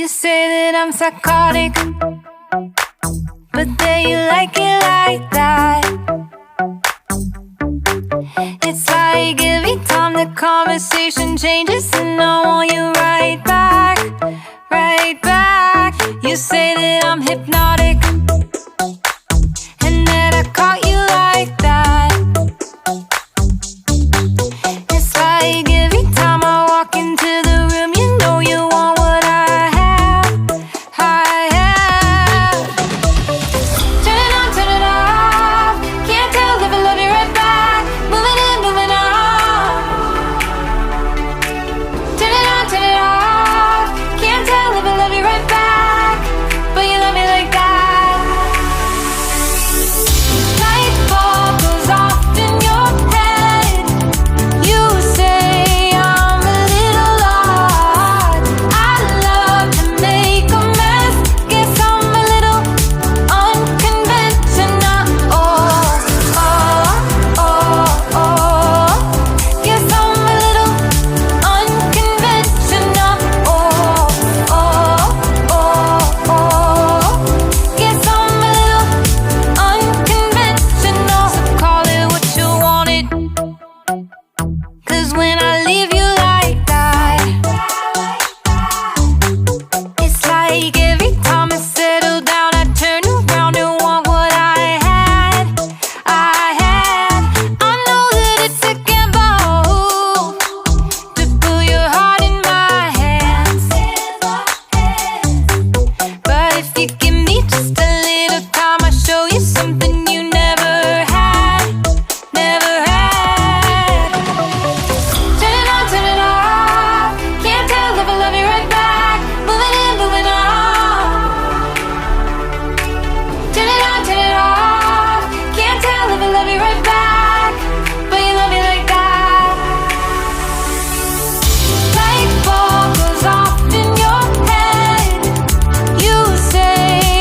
You say that I'm psychotic, but then you like it like that. It's like every time the conversation changes, and I want you right back, right back. You say that I'm hypnotic, and that I caught you like that. It's like every time I walk into the room, you know you want what I have, I have. Turn it on, turn it off. Can't tell if I love you right back. Moving in, moving on. Turn it on, turn it off. Can't tell if I love you right back, but you love me like that. Light bulb goes off in your head. You say I'm a little odd. I love to make a mess. Guess I'm a little unconventional. Oh, oh, oh, oh. Guess I'm a little unconventional. Oh, oh, oh, oh. Guess I'm a little unconventional. So call it what you wanted, 'cause when I leave you like that, it's like every time I settle down, I turn around and want what I had, I had. I know that it's a gamble to put your heart in my hands, but if you give me just a little time, I'll show you something you never had, never had. Turn it on, turn it off. Can't tell if I love you right back. Moving in, moving on. Turn it on, turn it off. Can't tell if I love you right back, but you love me like that. Light bulb goes off in your head. You say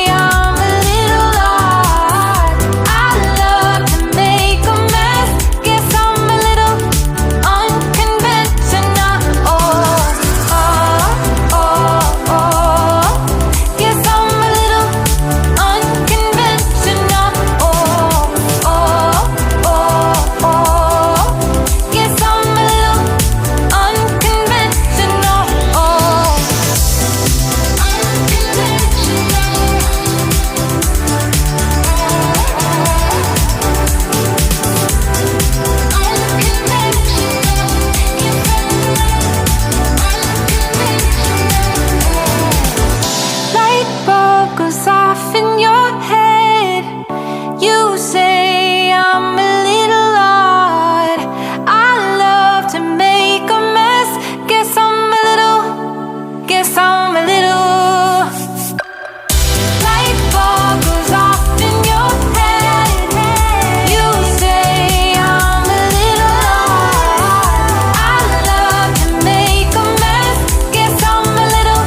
I'm a little odd. I love to make a mess. Guess I'm a little unconventional. Oh, oh, oh, oh. Guess I'm a little unconventional. Oh, oh, oh, oh. Guess I'm a little unconventional. Oh, light bulb goes off in your head. You say I'm a little odd. I love to make a mess. Guess I'm a little, guess I'm a little. Light bulb goes off in your head. You say I'm a little odd. I love to make a mess. Guess I'm a little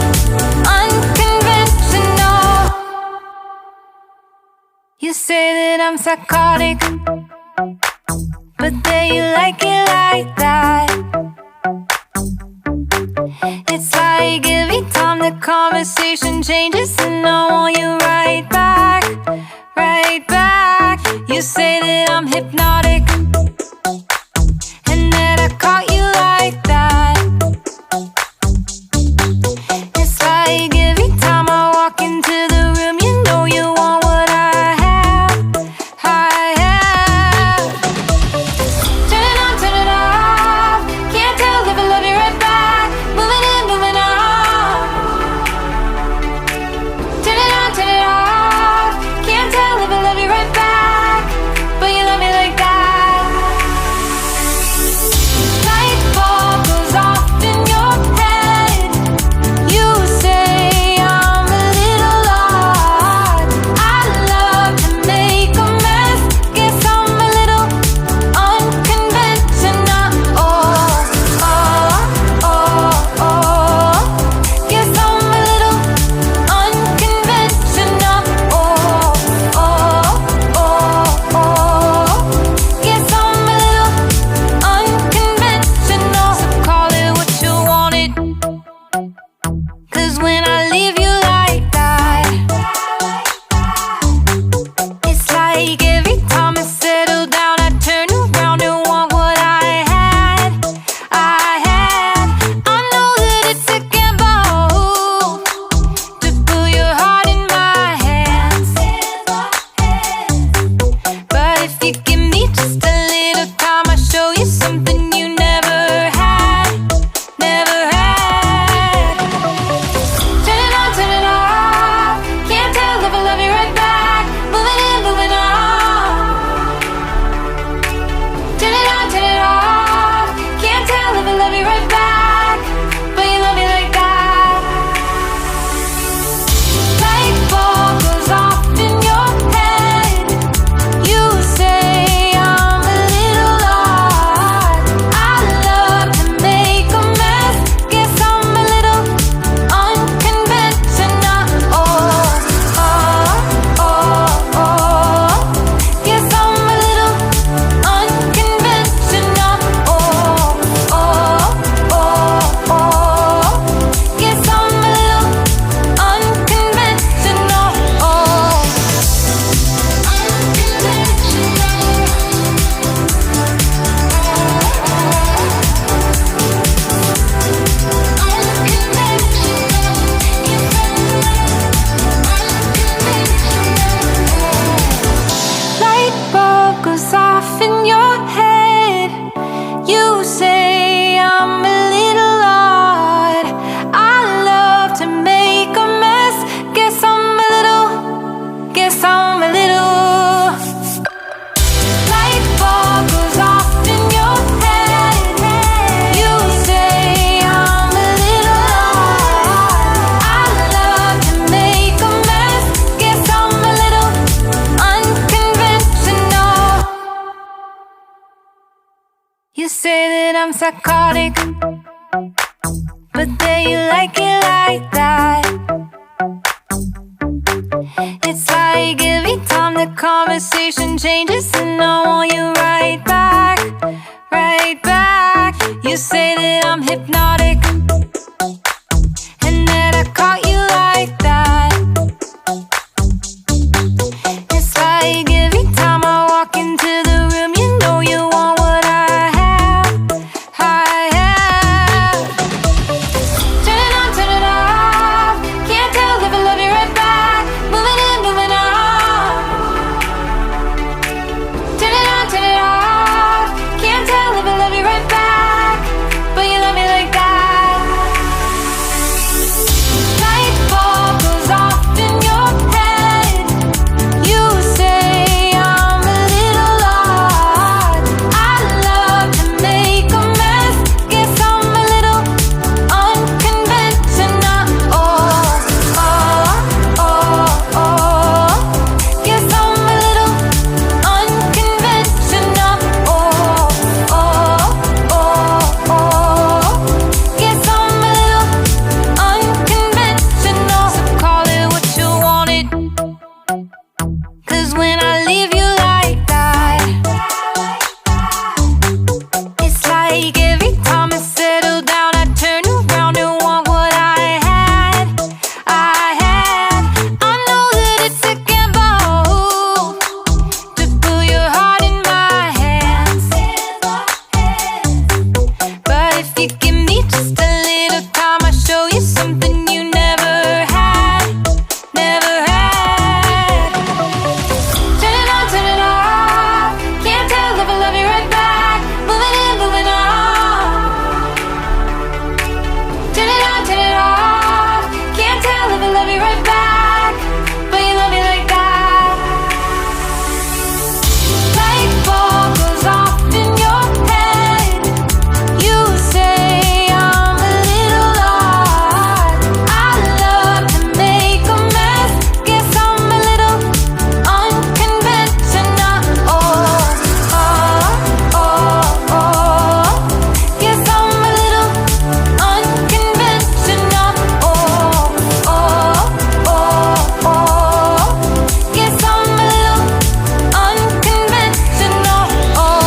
unconventional. You say that I'm psychotic, but then you like it like that. It's like every time the conversation changes, and I want you right back, right back. You say that I'm hypnotic, and that I caught you like that. It's like every time I walk into the room, you know you want what I have, I have. Turn it on, turn it off. Can't tell if I love you right back. Moving in, moving on. Turn it on, turn it off. Can't tell if I love you right back, but you love me like that. that I'm psychotic, but there you like it like that. It's like every time the conversation changes and